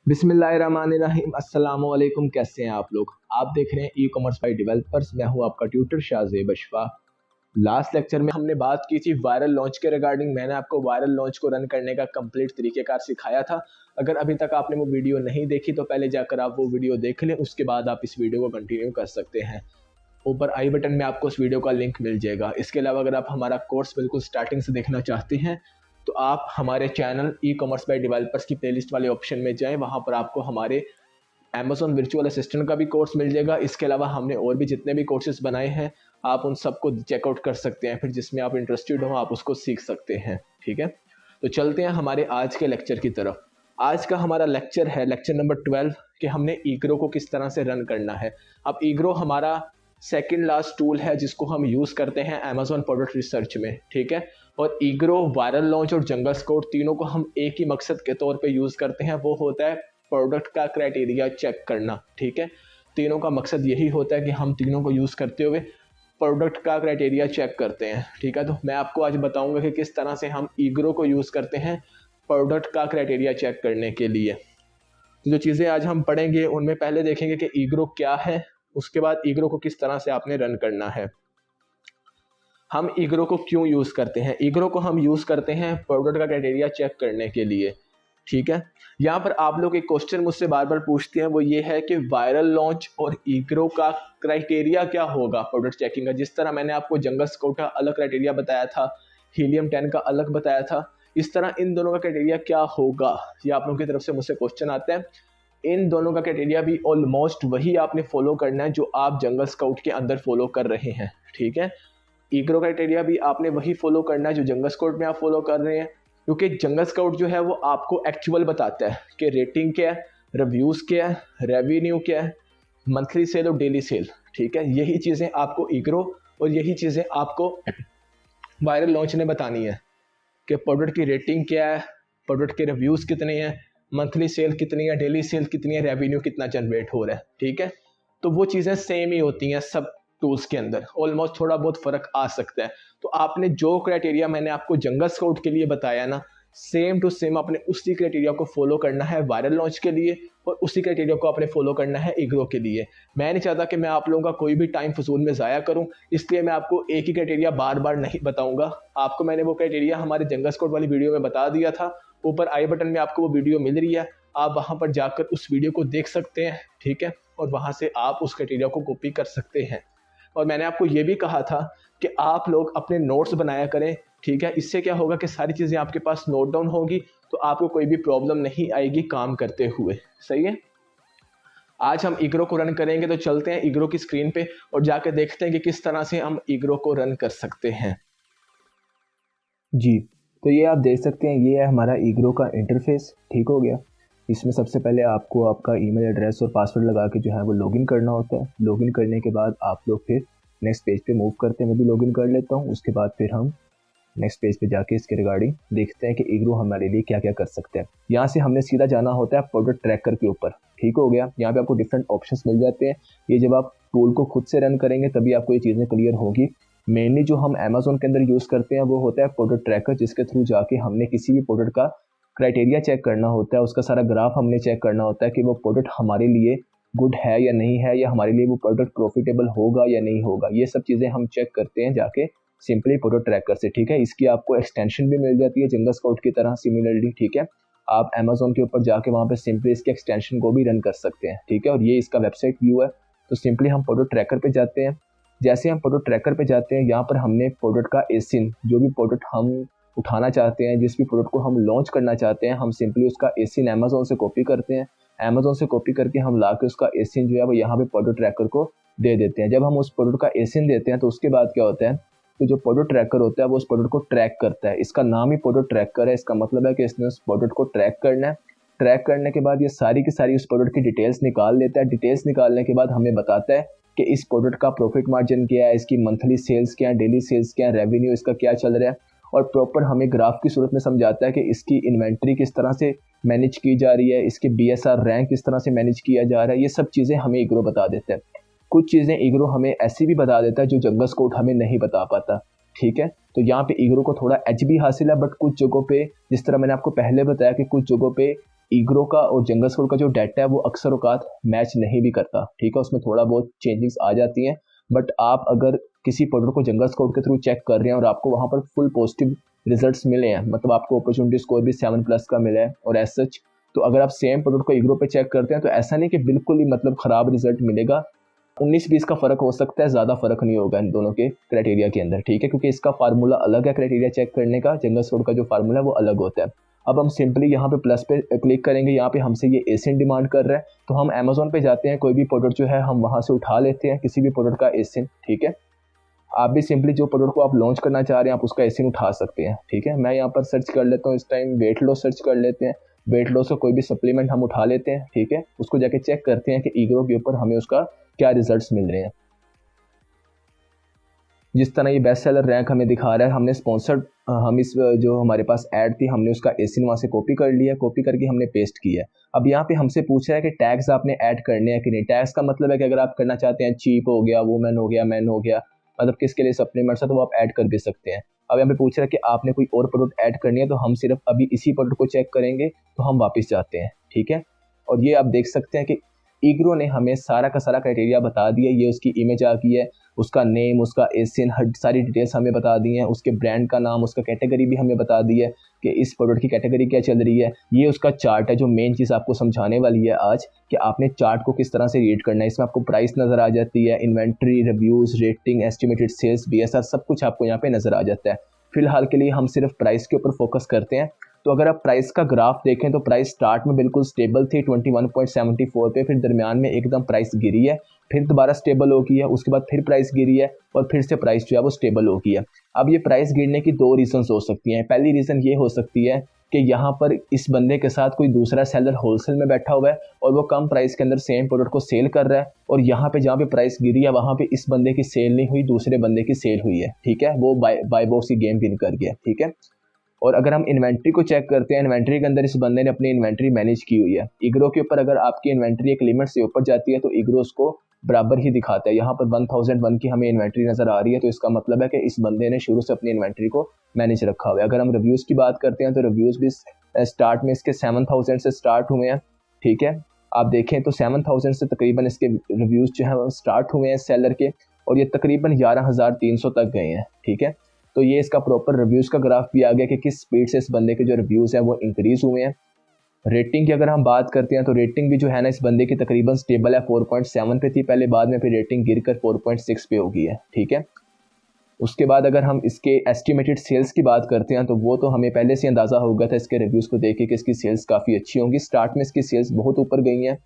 बिस्मिल्लाहिर्रहमानिर्रहीम। अस्सलामु अलैकुम। कैसे हैं आप लोग? आप देख रहे हैं ई कॉमर्स बाय डेवलपर्स। मैं हूं आपका tutor Shahzeb Ashfaq. Last lecture में हमने बात की थी वायरल लॉन्च के रिगार्डिंग। मैंने आपको वायरल लॉन्च को रन करने का कंप्लीट तरीकेकार सिखाया था। अगर अभी तक आपने वो वीडियो नहीं देखी तो पहले जाकर आप वो वीडियो देख लें, उसके बाद आप इस वीडियो को कंटिन्यू कर सकते हैं। ऊपर आई बटन में आपको उस वीडियो का लिंक मिल जाएगा। इसके अलावा अगर आप हमारा कोर्स बिल्कुल स्टार्टिंग से देखना चाहते हैं तो आप हमारे channel e commerce by developers की प्लेलिस्ट वाले ऑप्शन में जाएं। वहाँ पर आपको हमारे अमेजोन वर्चुअल असिस्टेंट का भी कोर्स मिल जाएगा। इसके अलावा हमने और भी जितने भी कोर्सेज बनाए हैं आप उन सबको चेकआउट कर सकते हैं, फिर जिसमें आप इंटरेस्टेड हो आप उसको सीख सकते हैं। ठीक है, तो चलते हैं हमारे आज के लेक्चर की तरफ। आज का हमारा लेक्चर है लेक्चर नंबर 12 कि हमने ईग्रो को किस तरह से रन करना है। अब ईग्रो हमारा सेकंड लास्ट टूल है जिसको हम यूज़ करते हैं अमेजोन प्रोडक्ट रिसर्च में। ठीक है, और ईग्रो, वायरल लॉन्च और जंगल स्काउट तीनों को हम एक ही मकसद के तौर पे यूज़ करते हैं, वो होता है प्रोडक्ट का क्राइटेरिया चेक करना। ठीक है, तीनों का मकसद यही होता है कि हम तीनों को यूज़ करते हुए प्रोडक्ट का क्राइटेरिया चेक करते हैं। ठीक है, तो मैं आपको आज बताऊंगा कि किस तरह से हम ईग्रो को यूज़ करते हैं प्रोडक्ट का क्राइटेरिया चेक करने के लिए। तो जो चीज़ें आज हम पढ़ेंगे उनमें पहले देखेंगे कि ईग्रो क्या है, उसके बाद ईग्रो को किस तरह से आपने रन करना है। हम ईग्रो को क्यों यूज़ करते हैं? ईग्रो को हम यूज़ करते हैं प्रोडक्ट का क्राइटेरिया चेक करने के लिए। ठीक है, यहाँ पर आप लोग एक क्वेश्चन मुझसे बार बार पूछते हैं, वो ये है कि वायरल लॉन्च और ईग्रो का क्राइटेरिया क्या होगा प्रोडक्ट चेकिंग का। जिस तरह मैंने आपको जंगल स्काउट का अलग क्राइटेरिया बताया था, हीलियम 10 का अलग बताया था, इस तरह इन दोनों का क्राइटेरिया क्या होगा, ये आप लोगों की तरफ से मुझसे क्वेश्चन आता है। इन दोनों का क्राइटेरिया भी ऑलमोस्ट वही आपने फॉलो करना है जो आप जंगल स्काउट के अंदर फॉलो कर रहे हैं। ठीक है, ईग्रो क्राइटेरिया भी आपने वही फॉलो करना है जो जंगल स्काउट में आप फॉलो कर रहे हैं, क्योंकि जंगल स्काउट जो है वो आपको एक्चुअल बताता है कि रेटिंग क्या है, रिव्यूज़ क्या है, रेवेन्यू क्या है, मंथली सेल और डेली सेल। ठीक है, यही चीज़ें आपको ईग्रो और यही चीज़ें आपको वायरल लॉन्च ने बतानी है कि प्रोडक्ट की रेटिंग क्या है, प्रोडक्ट के रिव्यूज़ कितने हैं, मंथली सेल कितनी है, डेली सेल कितनी है, रेवेन्यू कितना जनरेट हो रहा है। ठीक है, तो वो चीज़ें सेम ही होती हैं सब टूल्स के अंदर, ऑलमोस्ट थोड़ा बहुत फ़र्क आ सकता है। तो आपने जो क्राइटेरिया मैंने आपको जंगल स्काउट के लिए बताया ना, सेम टू सेम आपने उसी क्राइटेरिया को फॉलो करना है वायरल लॉन्च के लिए, और उसी क्राइटेरिया को आपने फॉलो करना है ईग्रो के लिए। मैं नहीं चाहता कि मैं आप लोगों का कोई भी टाइम फजूल में ज़ाया करूं, इसलिए मैं आपको एक ही क्राइटेरिया बार बार नहीं बताऊंगा। आपको मैंने वो क्राइटेरिया हमारे जंगल स्काउट वाली वीडियो में बता दिया था। ऊपर आई बटन में आपको वो वीडियो मिल रही है, आप वहाँ पर जाकर उस वीडियो को देख सकते हैं। ठीक है, और वहाँ से आप उस क्राइटेरिया को कॉपी कर सकते हैं। और मैंने आपको ये भी कहा था कि आप लोग अपने नोट्स बनाया करें। ठीक है, इससे क्या होगा कि सारी चीज़ें आपके पास नोट डाउन होगी, तो आपको कोई भी प्रॉब्लम नहीं आएगी काम करते हुए। सही है, आज हम ईग्रो को रन करेंगे, तो चलते हैं ईग्रो की स्क्रीन पे और जाकर देखते हैं कि किस तरह से हम ईग्रो को रन कर सकते हैं। जी, तो ये आप देख सकते हैं, ये है हमारा ईग्रो का इंटरफेस। ठीक हो गया, इसमें सबसे पहले आपको आपका ईमेल एड्रेस और पासवर्ड लगा के जो है वो लॉगिन करना होता है। लॉगिन करने के बाद आप लोग फिर नेक्स्ट पेज पे मूव करते हैं। मैं भी लॉगिन कर लेता हूँ, उसके बाद फिर हम नेक्स्ट पेज पे जाके इसके रिगार्डिंग देखते हैं कि ईग्रो हमारे लिए क्या क्या कर सकते हैं। यहाँ से हमने सीधा जाना होता है प्रोडक्ट ट्रैकर के ऊपर। ठीक हो गया, यहाँ पे आपको डिफरेंट ऑप्शंस मिल जाते हैं। ये जब आप टूल को खुद से रन करेंगे तभी आपको ये चीज़ें क्लियर होगी। मेनली जो हम अमेजोन के अंदर यूज़ करते हैं वो होता है प्रोडक्ट ट्रैकर, जिसके थ्रू जाके हमने किसी भी प्रोडक्ट का क्राइटेरिया चेक करना होता है, उसका सारा ग्राफ हमने चेक करना होता है कि वो प्रोडक्ट हमारे लिए गुड है या नहीं है, या हमारे लिए वो प्रोडक्ट प्रॉफिटेबल होगा या नहीं होगा। ये सब चीज़ें हम चेक करते हैं जाके सिंपली प्रोडक्ट ट्रैकर से। ठीक है, इसकी आपको एक्सटेंशन भी मिल जाती है जंगल स्काउट की तरह सिमिलरली। ठीक है, आप अमेजोन के ऊपर जाके वहाँ पे सिंपली इसके एक्सटेंशन को भी रन कर सकते हैं। ठीक है, और ये इसका वेबसाइट व्यू है। तो सिंपली हम प्रोडक्ट ट्रैकर पे जाते हैं। जैसे हम प्रोडक्ट ट्रैकर पे जाते हैं, यहाँ पर हमने प्रोडक्ट का एसिन, जो भी प्रोडक्ट हम उठाना चाहते हैं, जिस भी प्रोडक्ट को हम लॉन्च करना चाहते हैं, हम सिंपली उसका एसिन अमेजोन से कॉपी करते हैं। अमेजोन से कॉपी करके हम ला के उसका एसिन जो है वो यहाँ पे प्रोडक्ट ट्रैकर को दे देते हैं। जब हम उस प्रोडक्ट का एसिन देते हैं तो उसके बाद क्या होता है, तो जो प्रोडक्ट ट्रैकर होता है वो उस प्रोडक्ट को ट्रैक करता है। इसका नाम ही प्रोडक्ट ट्रैकर है। इसका मतलब है कि इसने उस प्रोडक्ट को ट्रैक करना है। ट्रैक करने के बाद ये सारी की सारी उस प्रोडक्ट की डिटेल्स निकाल लेता है। डिटेल्स निकालने के बाद हमें बताता है कि इस प्रोडक्ट का प्रॉफिट मार्जिन क्या है, इसकी मंथली सेल्स क्या है, डेली सेल्स क्या है, रेवेन्यू इसका क्या चल रहा है, और प्रॉपर हमें ग्राफ की सूरत में समझाता है कि इसकी इन्वेंट्री किस तरह से मैनेज की जा रही है, इसके BSR रैंक किस तरह से मैनेज किया जा रहा है। ये सब चीज़ें हमें ईग्रो बता देता है। कुछ चीज़ें ईग्रो हमें ऐसी भी बता देता है जो जंगल स्काउट हमें नहीं बता पाता। ठीक है, तो यहाँ पे ईग्रो को थोड़ा एज भी हासिल है, बट कुछ जगहों पे, जिस तरह मैंने आपको पहले बताया कि कुछ जगहों पे ईग्रो का और जंगल स्कोर का जो डाटा है वो अक्सर औकात मैच नहीं भी करता, ठीक है, उसमें थोड़ा बहुत चेंजेस आ जाती हैं। बट आप अगर किसी प्रोडक्ट को जंगल स्कोर के थ्रू चेक कर रहे हैं और आपको वहाँ पर फुल पॉजिटिव रिजल्ट्स मिले हैं, मतलब आपको अपॉर्चुनिटी स्कोर भी 7+ का मिला है और एज सच, तो अगर आप सेम प्रोडक्ट को ईग्रो पे चेक करते हैं तो ऐसा नहीं कि बिल्कुल ही मतलब ख़राब रिजल्ट मिलेगा। 19-20 का फ़र्क हो सकता है, ज़्यादा फ़र्क नहीं होगा इन दोनों के क्राइटेरिया के अंदर, ठीक है, क्योंकि इसका फार्मूला अलग है, क्राइटेरिया चेक करने का जंगल स्कोर का जो फार्मूला है वो अलग होता है। अब हम सिंपली यहाँ पे प्लस पे क्लिक करेंगे, यहाँ पे हमसे ये एसिन डिमांड कर रहा है, तो हम अमेजोन पे जाते हैं, कोई भी प्रोडक्ट जो है हम वहाँ से उठा लेते हैं, किसी भी प्रोडक्ट का एसिन, ठीक है। आप भी सिंपली जो प्रोडक्ट को आप लॉन्च करना चाह रहे हैं आप उसका एसिन उठा सकते हैं, ठीक है। मैं यहाँ पर सर्च कर लेता हूँ, इस टाइम वेट लॉस सर्च कर लेते हैं, वेट लॉस का कोई भी सप्लीमेंट हम उठा लेते हैं, ठीक है, उसको जाके चेक करते हैं कि ईग्रो के ऊपर हमें उसका क्या रिजल्ट्स मिल रहे हैं। जिस तरह ये बेस्ट सेलर रैंक हमें दिखा रहा है, हमने स्पॉन्सर्ड, हम इस जो हमारे पास ऐड थी हमने उसका एसिन वहाँ से कॉपी कर लिया, कॉपी करके हमने पेस्ट किया है। अब यहाँ पे हमसे पूछ रहा है कि टैग्स आपने ऐड करने हैं कि नहीं। टैग्स का मतलब है कि अगर आप करना चाहते हैं चीप हो गया, वुमेन हो गया, मैन हो गया, मतलब किसके लिए सप्लीमेंट्स है, तो वो आप ऐड कर भी सकते हैं। अब यहाँ पे पूछ रहा है कि आपने कोई और प्रोडक्ट ऐड करनी है, तो हम सिर्फ अभी इसी प्रोडक्ट को चेक करेंगे, तो हम वापस जाते हैं, ठीक है। और ये आप देख सकते हैं कि ईग्रो ने हमें सारा का सारा क्राइटेरिया बता दिया, ये उसकी इमेज आ गई है, उसका नेम, उसका एसिन, हर सारी डिटेल्स हमें बता दी हैं, उसके ब्रांड का नाम, उसका कैटेगरी भी हमें बता दी है कि इस प्रोडक्ट की कैटेगरी क्या चल रही है। ये उसका चार्ट है, जो मेन चीज़ आपको समझाने वाली है आज कि आपने चार्ट को किस तरह से रीड करना है। इसमें आपको प्राइस नज़र आ जाती है, inventory, reviews, rating, estimated sales, BSR, सब कुछ आपको यहाँ पे नज़र आ जाता है। फिलहाल के लिए हम सिर्फ प्राइस के ऊपर फोकस करते हैं। तो अगर आप प्राइस का ग्राफ देखें तो प्राइस स्टार्ट में बिल्कुल स्टेबल थी 21.74 पे, फिर दरमियान में एकदम प्राइस गिरी है, फिर दोबारा स्टेबल हो गई है, उसके बाद फिर प्राइस गिरी है और फिर से प्राइस जो है वो स्टेबल हो गई है। अब ये प्राइस गिरने की दो रीजंस हो सकती हैं। पहली रीज़न ये हो सकती है कि यहाँ पर इस बंदे के साथ कोई दूसरा सेलर होलसेल में बैठा हुआ है और वो कम प्राइस के अंदर सेम प्रोडक्ट को सेल कर रहा है, और यहाँ पे जहाँ पे प्राइस गिरी है वहाँ पे इस बंदे की सेल नहीं हुई, दूसरे बंदे की सेल हुई है, ठीक है, वो बाय बॉक्स की गेम विन कर गया, ठीक है। और अगर हम इन्वेंट्री को चेक करते हैं, इन्वेंट्री के अंदर इस बंदे ने अपनी इन्वेंट्री मैनेज की हुई है। ईग्रो के ऊपर अगर आपकी इन्वेंट्री एक लिमिट से ऊपर जाती है तो ईग्रो उसको बराबर ही दिखाता है। यहाँ पर 1001 की हमें इन्वेंट्री नज़र आ रही है, तो इसका मतलब है कि इस बंदे ने शुरू से अपनी इन्वेंट्री को मैनेज रखा हुआ है। अगर हम रिव्यूज़ की बात करते हैं तो रिव्यूज़ भी स्टार्ट में इसके 7000 से स्टार्ट हुए हैं, ठीक है। आप देखें तो 7000 से तकरीबन इसके रिव्यूज़ जो है स्टार्ट हुए हैं सेलर के, और ये तकरीबन 11300 तक गए हैं, ठीक है। तो ये इसका प्रॉपर रिव्यूज़ का ग्राफ भी आ गया कि किस स्पीड से इस बंदे के जो रिव्यूज़ हैं वो इंक्रीज़ हुए हैं। रेटिंग की अगर हम बात करते हैं तो रेटिंग भी जो है ना इस बंदे की तकरीबन स्टेबल है, 4.7 पे थी पहले, बाद में फिर रेटिंग गिरकर 4.6 पे हो गई है, ठीक है। उसके बाद अगर हम इसके एस्टिमेटेड सेल्स की बात करते हैं तो वो तो हमें पहले से अंदाज़ा हो गया था इसके रिव्यूज़ को देख के कि इसकी सेल्स काफ़ी अच्छी होंगी। स्टार्ट में इसकी सेल्स बहुत ऊपर गई हैं,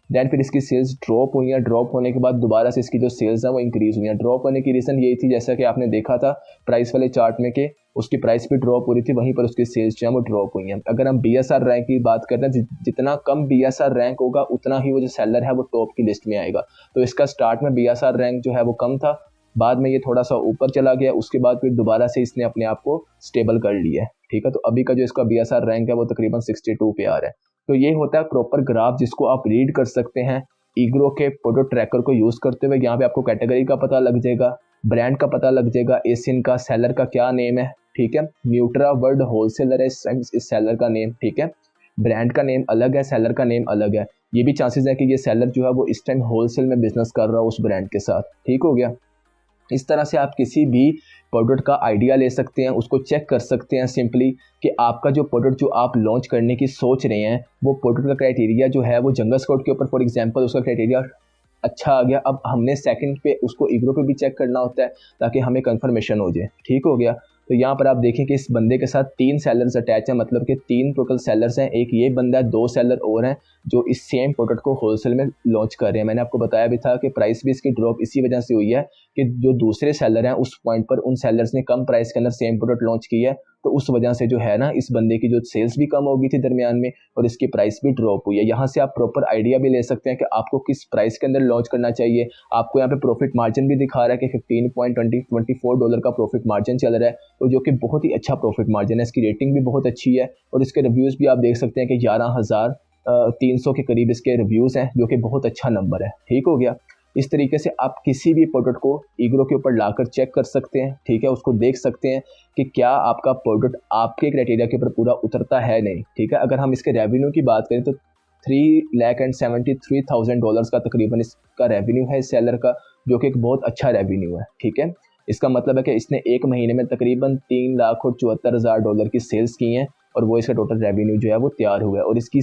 दैन फिर इसकी सेल्स ड्रॉप हुई हैं, ड्रॉप होने के बाद दोबारा से इसकी जो सेल्स हैं वो इंक्रीज़ हुई हैं। ड्रॉप होने की रीज़न यही थी, जैसा कि आपने देखा था प्राइस वाले चार्ट में, कि उसकी प्राइस भी ड्रॉप हो रही थी, वहीं पर उसकी सेल्स जो है वो ड्रॉप हुई हैं। अगर हम BSR रैंक की बात करते हैं, जितना कम BSR रैंक होगा उतना ही वो जो सेलर है वो टॉप की लिस्ट में आएगा। तो इसका स्टार्ट में BSR रैंक जो है वो कम था, बाद में ये थोड़ा सा ऊपर चला गया, उसके बाद फिर दोबारा से इसने अपने आप को स्टेबल कर लिया है, ठीक है। तो अभी का जो इसका BSR रैंक है वो तकरीबन 62 पे आ रहा है। तो ये होता है प्रॉपर ग्राफ जिसको आप रीड कर सकते हैं ईग्रो के प्रोडक्ट ट्रैकर को यूज़ करते हुए। यहाँ पे आपको कैटेगरी का पता लग जाएगा, ब्रांड का पता लग जाएगा, एसिन का, सेलर का क्या नेम है, ठीक है। न्यूट्रा वर्ल्ड होलसेलर है इस सेलर का नेम, ठीक है। ब्रांड का नेम अलग है, सेलर का नेम अलग है। ये भी चांसेस है कि ये सेलर जो है वो इस टाइम होलसेल में बिजनेस कर रहा हो उस ब्रांड के साथ, ठीक हो गया। इस तरह से आप किसी भी प्रोडक्ट का आइडिया ले सकते हैं, उसको चेक कर सकते हैं सिंपली कि आपका जो प्रोडक्ट जो आप लॉन्च करने की सोच रहे हैं वो प्रोडक्ट का क्राइटेरिया जो है वो जंगल स्काउट के ऊपर फॉर एग्जांपल उसका क्राइटेरिया अच्छा आ गया। अब हमने सेकंड पे उसको ईग्रो पे भी चेक करना होता है ताकि हमें कंफर्मेशन हो जाए, ठीक हो गया। तो यहाँ पर आप देखें कि इस बंदे के साथ 3 सेलर्स अटैच हैं, मतलब कि 3 टोटल सेलर्स हैं, एक ये बंदा है, 2 सेलर और हैं जो इस सेम प्रोडक्ट को होलसेल में लॉन्च कर रहे हैं। मैंने आपको बताया भी था कि प्राइस भी इसकी ड्रॉप इसी वजह से हुई है कि जो दूसरे सेलर हैं उस पॉइंट पर उन सेलर्स ने कम प्राइस के अंदर सेम प्रोडक्ट लॉन्च किया है, तो उस वजह से जो है ना इस बंदे की जो सेल्स भी कम हो गई थी दरमियान में और इसकी प्राइस भी ड्रॉप हुई है। यहाँ से आप प्रॉपर आइडिया भी ले सकते हैं कि आपको किस प्राइस के अंदर लॉन्च करना चाहिए। आपको यहाँ पे प्रॉफिट मार्जिन भी दिखा रहा है कि $15.24 का प्रॉफिट मार्जिन चल रहा है, तो जो कि बहुत ही अच्छा प्रॉफिट मार्जिन है। इसकी रेटिंग भी बहुत अच्छी है और इसके रिव्यूज़ भी आप देख सकते हैं कि 11,300 के करीब इसके रिव्यूज़ हैं, जो कि बहुत अच्छा नंबर है, ठीक हो गया। इस तरीके से आप किसी भी प्रोडक्ट को ईग्रो के ऊपर लाकर चेक कर सकते हैं, ठीक है, उसको देख सकते हैं कि क्या आपका प्रोडक्ट आपके क्राइटेरिया के ऊपर पूरा उतरता है नहीं, ठीक है। अगर हम इसके रेवेन्यू की बात करें तो $3,73,000 का तकरीबन इसका रेवेन्यू है इस सेलर का, जो कि एक बहुत अच्छा रेवेन्यू है, ठीक है। इसका मतलब है कि इसने एक महीने में तकरीबन $3,74,000 की सेल्स की हैं और वो इसका टोटल रेवेन्यू जो है वो तैयार हुआ है। और इसकी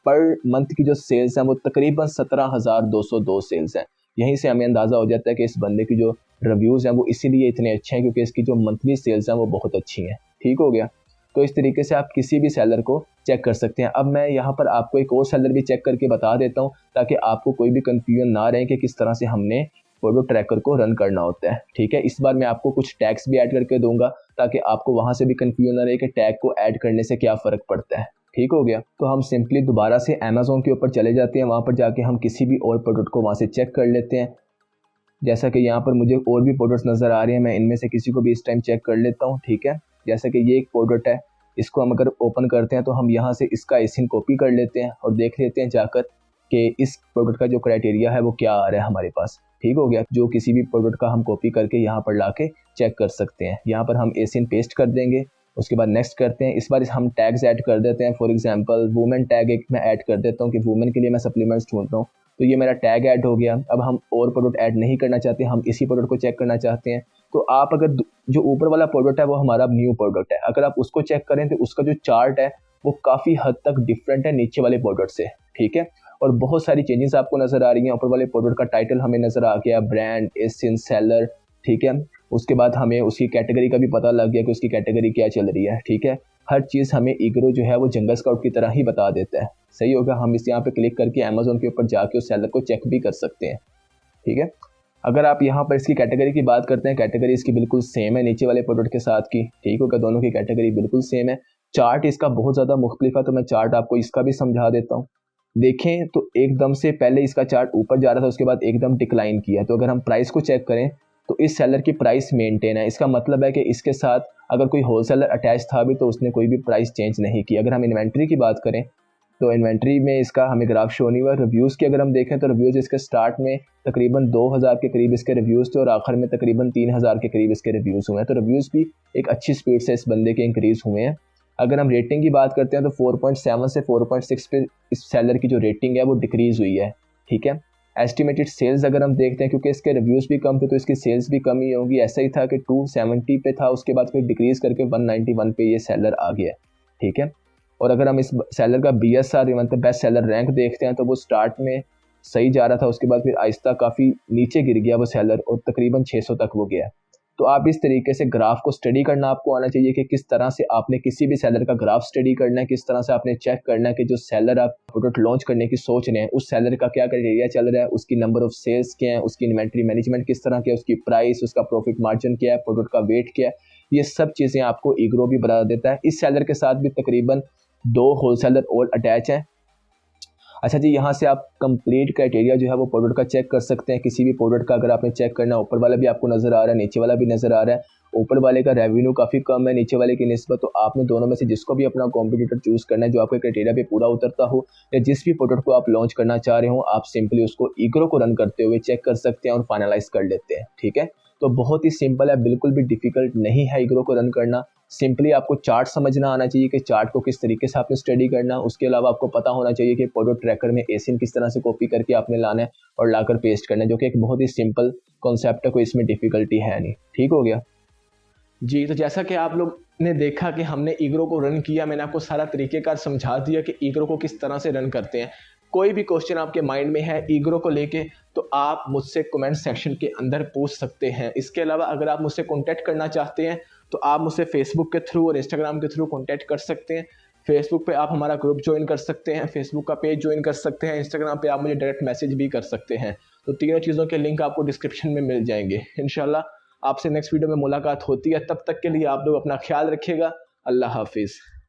पर मंथ की जो सेल्स हैं वो तकरीबन 17,202 सेल्स हैं। यहीं से हमें अंदाज़ा हो जाता है कि इस बंदे की जो रिव्यूज़ हैं वो इसीलिए इतने अच्छे हैं क्योंकि इसकी जो मंथली सेल्स हैं वो बहुत अच्छी हैं, ठीक हो गया। तो इस तरीके से आप किसी भी सेलर को चेक कर सकते हैं। अब मैं यहाँ पर आपको एक और सेलर भी चेक करके बता देता हूँ ताकि आपको कोई भी कन्फ्यूजन ना रहे कि किस तरह से हमने प्रोडक्ट ट्रैकर को रन करना होता है, ठीक है। इस बार मैं आपको कुछ टैग्स भी ऐड करके दूंगा ताकि आपको वहाँ से भी कन्फ्यूजन ना रहे कि टैग को ऐड करने से क्या फ़र्क पड़ता है, ठीक हो गया। तो हम सिंपली दोबारा से अमेज़ॉन के ऊपर चले जाते हैं, वहाँ पर जाके हम किसी भी और प्रोडक्ट को वहाँ से चेक कर लेते हैं। जैसा कि यहाँ पर मुझे और भी प्रोडक्ट्स नज़र आ रहे हैं, मैं इनमें से किसी को भी इस टाइम चेक कर लेता हूँ, ठीक है। जैसा कि ये एक प्रोडक्ट है, इसको हम अगर ओपन करते हैं तो हम यहाँ से इसका एसिन कॉपी कर लेते हैं और देख लेते हैं जाकर कि इस प्रोडक्ट का जो क्राइटेरिया है वो क्या आ रहा है हमारे पास, ठीक हो गया। जो किसी भी प्रोडक्ट का हम कॉपी करके यहाँ पर लाके चेक कर सकते हैं। यहाँ पर हम एसिन पेस्ट कर देंगे, उसके बाद नेक्स्ट करते हैं। इस बार हम टैग्स ऐड कर देते हैं। फॉर एग्जांपल वुमेन टैग एक मैं ऐड कर देता हूँ कि वुमेन के लिए मैं सप्लीमेंट्स ढूंढ रहा हूँ, तो ये मेरा टैग ऐड हो गया। अब हम और प्रोडक्ट ऐड नहीं करना चाहते, हम इसी प्रोडक्ट को चेक करना चाहते हैं। तो आप अगर जो ऊपर वाला प्रोडक्ट है वो हमारा न्यू प्रोडक्ट है, अगर आप उसको चेक करें तो उसका जो चार्ट है वो काफ़ी हद तक डिफरेंट है नीचे वाले प्रोडक्ट से, ठीक है। और बहुत सारी चेंजेस आपको नज़र आ रही हैं। ऊपर वाले प्रोडक्ट का टाइटल हमें नज़र आ गया, ब्रांड, एसिन, सेलर, ठीक है। उसके बाद हमें उसकी कैटेगरी का भी पता लग गया कि उसकी कैटेगरी क्या चल रही है, ठीक है। हर चीज़ हमें ईग्रो जो है वो जंगल स्काउट की तरह ही बता देता है, सही होगा। हम इस यहाँ पे क्लिक करके अमेज़ॉन के ऊपर जाके उस सेलर को चेक भी कर सकते हैं, ठीक है। अगर आप यहाँ पर इसकी कैटेगरी की बात करते हैं, कैटेगरी इसकी बिल्कुल सेम है नीचे वाले प्रोडक्ट के साथ की, ठीक होगा। दोनों की कैटेगरी बिल्कुल सेम है। चार्ट इसका बहुत ज़्यादा मुख्तलिफ है, तो मैं चार्ट आपको इसका भी समझा देता हूँ। देखें तो एकदम से पहले इसका चार्ट ऊपर जा रहा था, उसके बाद एकदम डिक्लाइन किया। तो अगर हम प्राइस को चेक करें तो इस सेलर की प्राइस मेंटेन है। इसका मतलब है कि इसके साथ अगर कोई होलसेलर अटैच था भी तो उसने कोई भी प्राइस चेंज नहीं की। अगर हम इन्वेंट्री की बात करें तो इन्वेंट्री में इसका हमें ग्राफ शो नहीं हुआ। रिव्यूज़ की अगर हम देखें तो रिव्यूज़ इसके स्टार्ट में तकरीबन 2000 के करीब इसके रिव्यूज़ थे और आखिर में तकरीबन 3000 के करीब इसके रिव्यूज़ हुए हैं। तो रिव्यूज़ भी एक अच्छी स्पीड से इस बंदे के इंक्रीज़ हुए हैं। अगर हम रेटिंग की बात करते हैं तो 4.7 से 4.6 पे इस सेलर की जो रेटिंग है वो डिक्रीज़ हुई है, ठीक है। एस्टिमेटेड सेल्स अगर हम देखते हैं, क्योंकि इसके रिव्यूज़ भी कम थे तो इसकी सेल्स भी कम ही होंगी। ऐसा ही था कि 270 पे था, उसके बाद फिर डिक्रीज़ करके 191 पे ये सेलर आ गया, ठीक है। और अगर हम इस सेलर का BSR मतलब बेस्ट सेलर रैंक देखते हैं तो वो स्टार्ट में सही जा रहा था, उसके बाद फिर आहिस्ता काफ़ी नीचे गिर गया वो सेलर और तकरीबन 600 तक वो गया। तो आप इस तरीके से ग्राफ को स्टडी करना आपको आना चाहिए कि किस तरह से आपने किसी भी सेलर का ग्राफ स्टडी करना है, किस तरह से आपने चेक करना है कि जो सेलर आप प्रोडक्ट लॉन्च करने की सोच रहे हैं उस सेलर का क्या क्राइटेरिया चल रहा है, उसकी नंबर ऑफ सेल्स क्या है, उसकी इन्वेंट्री मैनेजमेंट किस तरह की है, उसकी प्राइस, उसका प्रॉफिट मार्जिन क्या है, प्रोडक्ट का वेट क्या है। ये सब चीज़ें आपको ईग्रो भी बता देता है। इस सेलर के साथ भी तकरीबन 2 होलसेलर और अटैच हैं। अच्छा जी, यहाँ से आप कंप्लीट क्राइटेरिया जो है वो प्रोडक्ट का चेक कर सकते हैं। किसी भी प्रोडक्ट का अगर आपने चेक करना है, ऊपर वाला भी आपको नज़र आ रहा है, नीचे वाला भी नज़र आ रहा है। ऊपर वाले का रेवेन्यू काफ़ी कम है नीचे वाले की निस्बत, तो आपने दोनों में से जिसको भी अपना कॉम्पिटिटर चूज़ करना है जो आपके क्राइटेरिया पे पूरा उतरता हो, या जिस भी प्रोडक्ट को आप लॉन्च करना चाह रहे हो, आप सिंपली उसको ईग्रो को रन करते हुए चेक कर सकते हैं और फाइनलाइज कर लेते हैं, ठीक है। तो बहुत ही सिंपल है, बिल्कुल भी डिफिकल्ट नहीं है ईग्रो को रन करना। सिंपली आपको चार्ट समझना आना चाहिए कि चार्ट को किस तरीके से आपने स्टडी करना। उसके अलावा आपको पता होना चाहिए कि प्रोडक्ट ट्रैकर में एसिन किस तरह से कॉपी करके आपने लाना है और लाकर पेस्ट करना है, जो कि एक बहुत ही सिंपल कॉन्सेप्ट है, कोई इसमें डिफिकल्टी है नहीं, ठीक हो गया जी। तो जैसा कि आप लोग ने देखा कि हमने ईग्रो को रन किया, मैंने आपको सारा तरीक़ेकार समझा दिया कि ईग्रो को किस तरह से रन करते हैं। कोई भी क्वेश्चन आपके माइंड में है ईग्रो को लेके तो आप मुझसे कमेंट सेक्शन के अंदर पूछ सकते हैं। इसके अलावा अगर आप मुझसे कॉन्टैक्ट करना चाहते हैं तो आप मुझसे फेसबुक के थ्रू और इंस्टाग्राम के थ्रू कॉन्टैक्ट कर सकते हैं। फेसबुक पे आप हमारा ग्रुप ज्वाइन कर सकते हैं, फेसबुक का पेज ज्वाइन कर सकते हैं, इंस्टाग्राम पे आप मुझे डायरेक्ट मैसेज भी कर सकते हैं। तो तीनों चीज़ों के लिंक आपको डिस्क्रिप्शन में मिल जाएंगे। इंशाल्लाह आपसे नेक्स्ट वीडियो में मुलाकात होती है, तब तक के लिए आप लोग अपना ख्याल रखिएगा। अल्लाह हाफिज़।